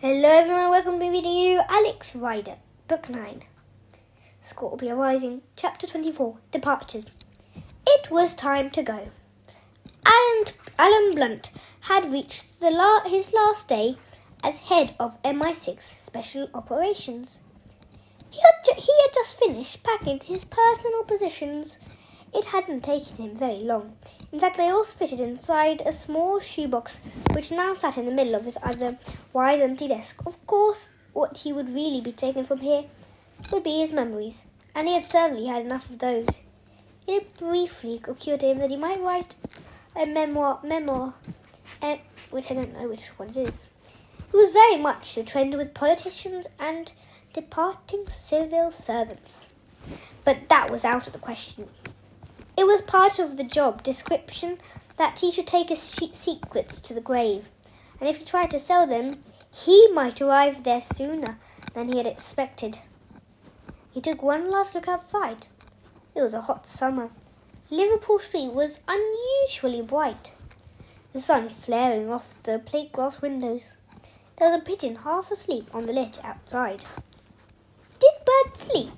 Hello everyone, welcome to me reading you Alex Rider, Book 9. SCORPIA Rising, Chapter 24, Departures. It was time to go. Alan Blunt had reached his last day as head of MI6 Special Operations. He had just finished packing his personal possessions. It hadn't taken him very long. In fact, they all fitted inside a small shoebox which now sat in the middle of his otherwise empty desk. Of course, what he would really be taking from here would be his memories, and he had certainly had enough of those. It briefly occurred to him that he might write a memoir, which I don't know which one it is. It was very much the trend with politicians and departing civil servants. But that was out of the question. It was part of the job description that he should take his secrets to the grave, and if he tried to sell them, he might arrive there sooner than he had expected. He took one last look outside. It was a hot summer. Liverpool Street was unusually bright, the sun flaring off the plate glass windows. There was a pigeon half asleep on the ledge outside. Did birds sleep?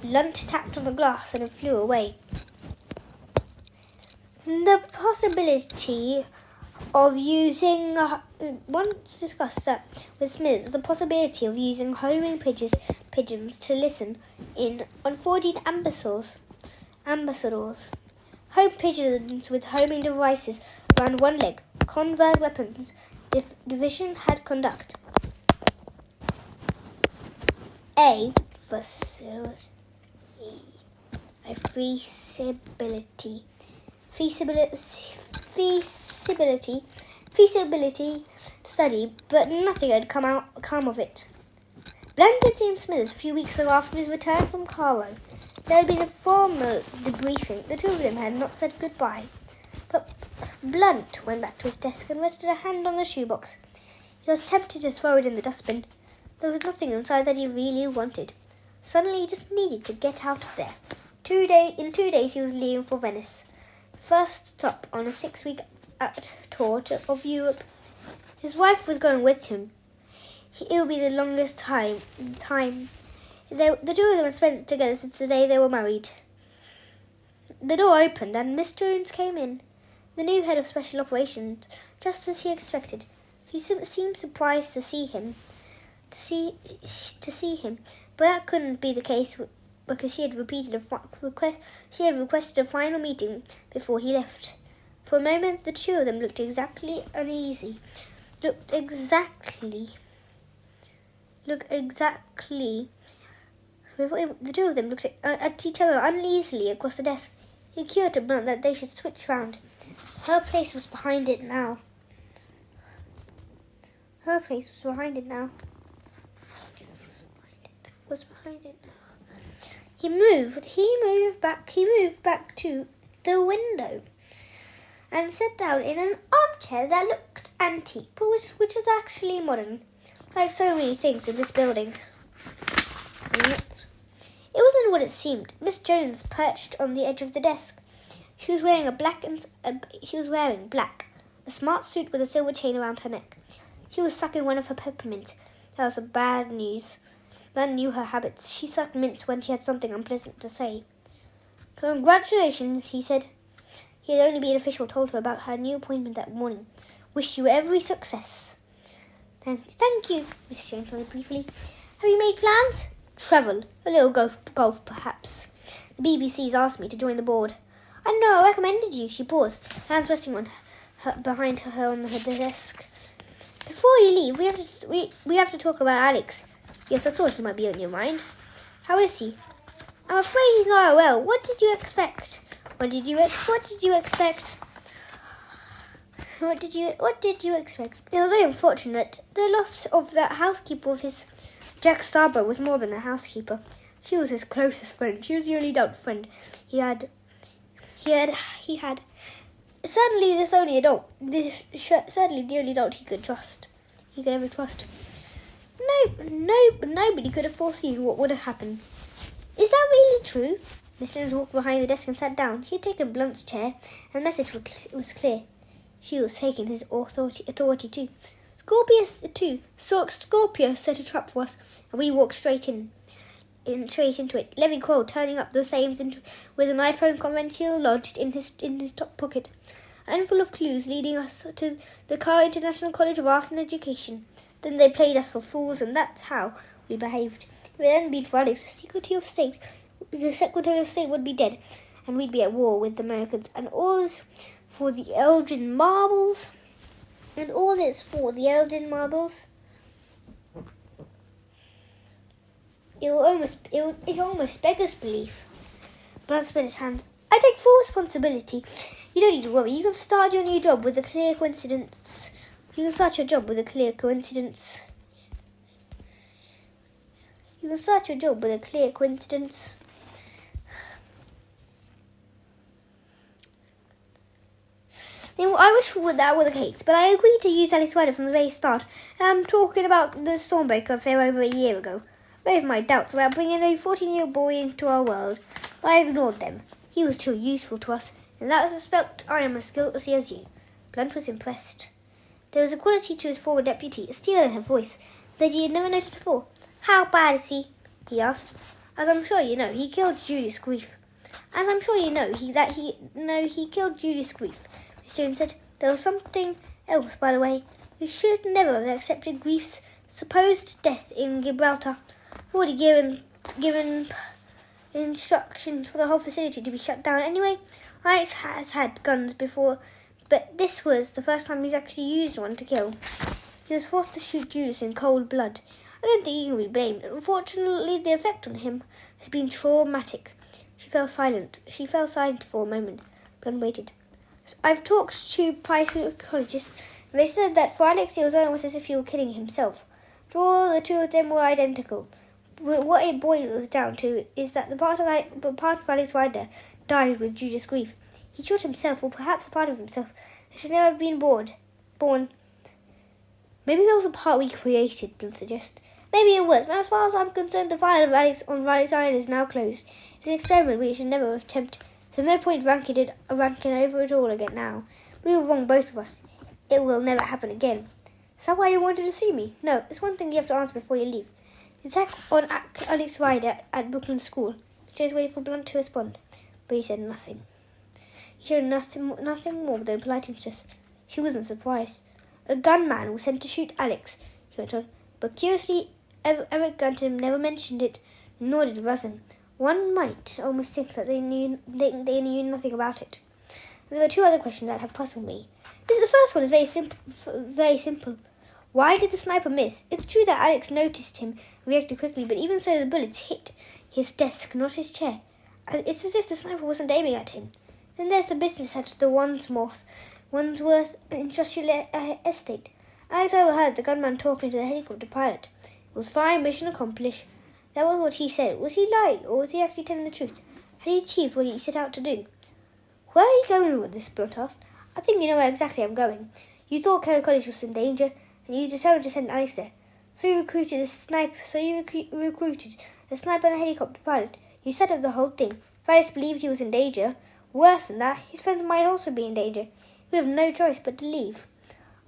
Blunt tapped on the glass and it flew away. The possibility of using, once discussed that with Smiths, the possibility of using homing pigeons to listen in on 14 ambassadors. Home pigeons with homing devices around one leg. Convert weapons division had conduct. A. Feasibility study, but nothing had come of it. Blunt had seen Smithers a few weeks ago after his return from Cairo. There had been a formal debriefing. The two of them had not said goodbye. But Blunt went back to his desk and rested a hand on the shoebox. He was tempted to throw it in the dustbin. There was nothing inside that he really wanted. Suddenly he just needed to get out of there. In 2 days he was leaving for Venice. First stop on a 6-week tour of Europe. His wife was going with him. It would be the longest time. The two of them had spent it together since the day they were married. The door opened and Miss Jones came in, the new head of Special Operations, just as he expected. He seemed surprised to see him, but that couldn't be the case because she had requested a final meeting before he left. For a moment, the two of them looked uneasy. The two of them looked at each other uneasily across the desk. It occurred to Blunt that they should switch round. Her place was behind it now. He moved back to the window and sat down in an armchair that looked antique, but which is actually modern, like so many things in this building. It wasn't what it seemed. Miss Jones perched on the edge of the desk. She was wearing black, a smart suit with a silver chain around her neck. She was sucking one of her peppermints. That was bad news. Blunt knew her habits. She sucked mints when she had something unpleasant to say. "Congratulations," he said. He had only been official told her about her new appointment that morning. "Wish you every success." Thank you, Miss Jones said briefly. "Have you made plans?" "Travel. A little golf, perhaps. The BBC's asked me to join the board." "I know, I recommended you." She paused, hands resting on behind her on her desk. "Before you leave, we have to talk about Alex." "Yes, I thought he might be on your mind." "How is he?" "I'm afraid he's not well. What did you expect?" What did you expect? It was very unfortunate. The loss of that housekeeper of his, Jack Starbow, was more than a housekeeper. She was his closest friend. She was the only adult friend he had. Certainly the only adult he could ever trust. Nobody could have foreseen what would have happened. "Is that really true?" Miss Jones walked behind the desk and sat down. She had taken Blunt's chair, and the message was clear. She was taking his authority too. Scorpia too. Scorpia set a trap for us, and we walked straight into it. Levy Quoll turning up the flames with an iPhone conventional lodged in his top pocket, and full of clues leading us to the Carr International College of Arts and Education. Then they played us for fools, and that's how we behaved. If it hadn't been for Alex, the Secretary of State would be dead, and we'd be at war with the Americans. And all this for the Elgin Marbles. It almost beggars belief. Blunt spread his hands. I take full responsibility. You don't need to worry. You can start your new job with a clear coincidence. I wish that were the case, but I agreed to use Alex Ryder from the very start. I'm talking about the Stormbreaker affair over a year ago. I have my doubts about bringing a 14-year-old boy into our world. I ignored them. He was too useful to us. In that respect, I am as guilty as you. Blunt was impressed. There was a quality to his former deputy, a steel in her voice, that he had never noticed before. How bad is he? He asked. As I'm sure you know, he killed Julius Grief. He killed Julius Grief. Miss Jones said. There was something else, by the way. We should never have accepted Grief's supposed death in Gibraltar. We've already given instructions for the whole facility to be shut down anyway. Alex has had guns before, but this was the first time he's actually used one to kill. He was forced to shoot Julius in cold blood. I don't think he can be blamed. Unfortunately, the effect on him has been traumatic. She fell silent for a moment. Blunt waited. I've talked to psychologists, and they said that for Alex it was almost as if he were killing himself. For all, the two of them were identical. What it boils down to is that the part of Alex Ryder died with Julius Grief. He shot himself, or perhaps a part of himself, that should never have been born. Maybe that was a part we created, Blunt suggested. Maybe it was, but as far as I'm concerned, the file of Alex Ryder is now closed. It's an experiment we should never have attempted. There's no point ranking over it all again now. We were wrong, both of us. It will never happen again. Is that why you wanted to see me? No, it's one thing you have to answer before you leave. The attack on Alex Ryder at Brooklyn School. Jones waited for Blunt to respond, but he said nothing. He showed nothing more than polite interest. She wasn't surprised. A gunman was sent to shoot Alex, he went on, but curiously, Eric Gunton never mentioned it, nor did Rusin. One might almost think that they knew nothing about it. There were two other questions that have puzzled me. The first one is very simple. Why did the sniper miss? It's true that Alex noticed him and reacted quickly, but even so, the bullets hit his desk, not his chair. It's as if the sniper wasn't aiming at him. Then there's the business at the Wandsworth Industrial Estate. Alex overheard the gunman talking to the helicopter pilot. It was fine, mission accomplished. That was what he said. Was he lying, or was he actually telling the truth? Had he achieved what he set out to do? Where are you going with this? Blunt asked. I think you know where exactly I'm going. You thought Kerry College was in danger, and you decided to send Alex there. So you recruited the sniper and the helicopter pilot. You set up the whole thing. If Alex believed he was in danger, worse than that, his friends might also be in danger. He would have no choice but to leave.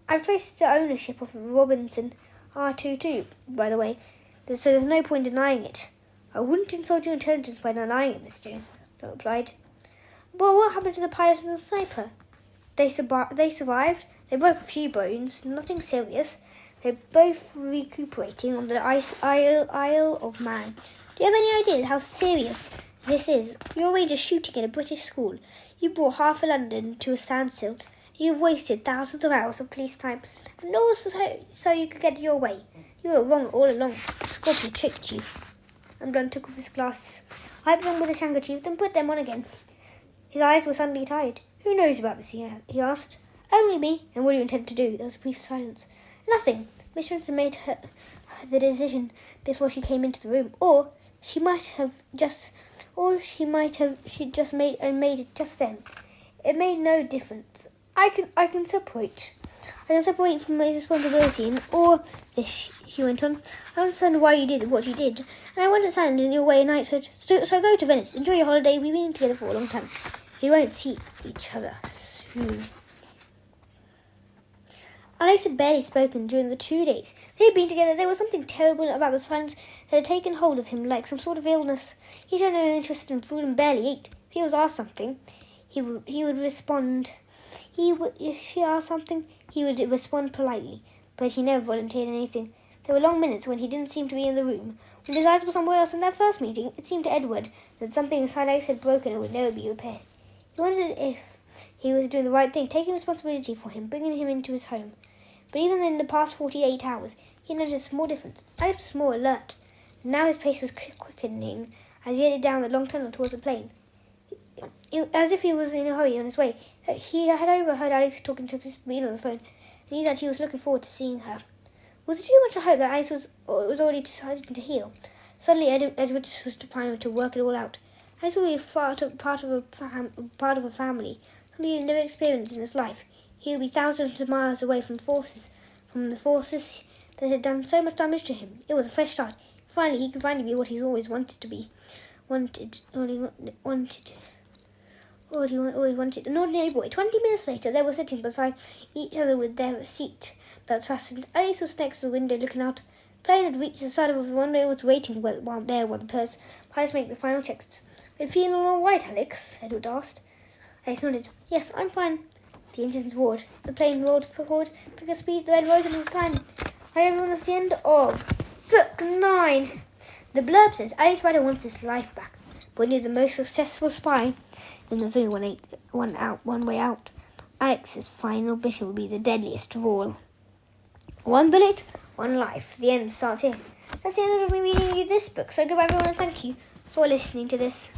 I've traced the ownership of Robinson R22, by the way, so there's no point denying it. I wouldn't insult your intelligence by denying it, Miss Jones, Blunt replied. But what happened to the pilot and the sniper? They survived. They broke a few bones, nothing serious. They're both recuperating on the Isle of Man. Do you have any idea how serious this is? You're away just shooting in a British school. You brought half of London to a standstill. You've wasted thousands of hours of police time, and all so you could get your way. You were wrong all along. Scorpia tricked you. And Blunt took off his glasses, wiped them with his handkerchief, then put them on again. His eyes were suddenly tired. Who knows about this? He asked. Only me. And what do you intend to do? There was a brief silence. Nothing. Miss Johnson made the decision before she came into the room, or she just made it just then. It made no difference. I can separate from my responsibility, or this, he went on. I understand why you did what you did, and I understand in your way knighthood. So go to Venice. Enjoy your holiday. We've been together for a long time. We won't see each other soon. Alex had barely spoken during the 2 days they had been together. There was something terrible about the silence that had taken hold of him, like some sort of illness. He showed no interest in food and barely ate. If he was asked something, he would respond. If he asked something, he would respond politely, but he never volunteered anything. There were long minutes when he didn't seem to be in the room. When his eyes were somewhere else in their first meeting, it seemed to Edward that something inside Alex had broken and would never be repaired. He wondered if he was doing the right thing, taking responsibility for him, bringing him into his home. But even in the past 48 hours, he noticed a small difference. Alex was more alert, and now his pace was quickening as he headed down the long tunnel towards the plane. As if he was in a hurry on his way, he had overheard Alex talking to Sabine on the phone, and knew that he was looking forward to seeing her. Was it too much to hope that Alex was already decided to heal? Suddenly, Edward was planning to work it all out. Alex would be part of a family, something he had never experienced in his life. He would be thousands of miles away from the forces that had done so much damage to him. It was a fresh start. Finally, he could finally be what he's always wanted to be. Always wanted. An ordinary boy. 20 minutes later, they were sitting beside each other with their seat belts fastened. Alice was next to the window looking out. The plane had reached the side of the runway and was waiting while the pilots make the final checks. Are you feeling all right, Alex? Edward asked. Alex nodded. Yes, I'm fine. The engines roared. The plane roared forward, took a speed, the red rose in the sky. Hi everyone, that's the end of Book 9. The blurb says Alex Rider wants his life back, but when you're the most successful spy, then there's only one way out. Alex's final mission will be the deadliest of all. One bullet, one life. The end starts here. That's the end of me reading you this book. So goodbye everyone and thank you for listening to this.